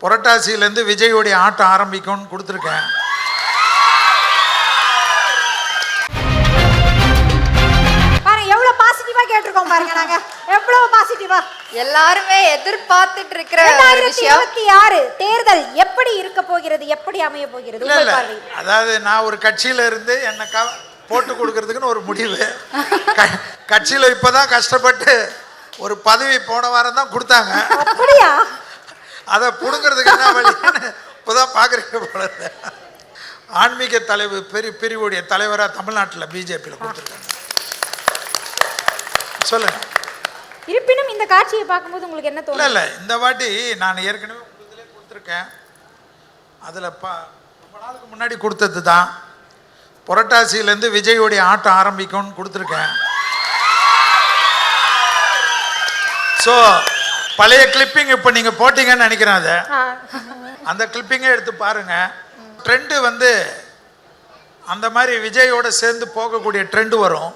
புரட்டாசியிலேருந்து விஜயோடைய ஆட்டம் ஆரம்பிக்கும்னு கொடுத்துருக்கேன். பாருங்க எவ்வளவு பாசிட்டிவா கேட்டிருக்கோம் பாருங்க. நாங்க எவ்வளவு பாசிட்டிவா எல்லாருமே எதிர்பார்த்துட்டு இருக்கிற ஒரு விஷயம். 2026 தேர்தல் எப்படி இருக்க போகிறது, எப்படி அமைய போகிறது உங்கள் பார்வை? அதாவது நான் ஒரு கட்சியில இருந்து என்ன போட்டு கொடுக்கறதுக்குன்னு ஒரு முடிவு. கட்சியில இப்பதான் கஷ்டப்பட்டு ஒரு பதவி போன வாரம் தான் கொடுத்தாங்க. அப்படியா? அதை புடுங்கிறதுக்கு என்ன வழின்னு இப்போதான் பார்க்குறீங்க போல. ஆன்மீக தலைவர் பிரிவுடைய தலைவராக தமிழ்நாட்டில் பிஜேபியில் கொடுத்துருக்காங்க. சொல்லுங்க. இருப்பினும் இந்த காட்சியை பார்க்கும்போது உங்களுக்கு என்ன தோணுது? இல்லை இந்த வாட்டி நான் ஏற்கனவே உங்களுதிலே கொடுத்துருக்கேன். அதில் ரொம்ப நாளுக்கு முன்னாடி கொடுத்தது தான். புரட்டாசியிலேருந்து விஜயோடைய ஆட்டம் ஆரம்பிக்கும்னு கொடுத்துருக்கேன். ஸோ பழைய கிளிப்பிங் இப்போ நீங்கள் போட்டிங்கன்னு நினைக்கிறேன். அதை அந்த கிளிப்பிங்கே எடுத்து பாருங்கள். ட்ரெண்டு வந்து அந்த மாதிரி விஜயோட சேர்ந்து போகக்கூடிய ட்ரெண்டு வரும்.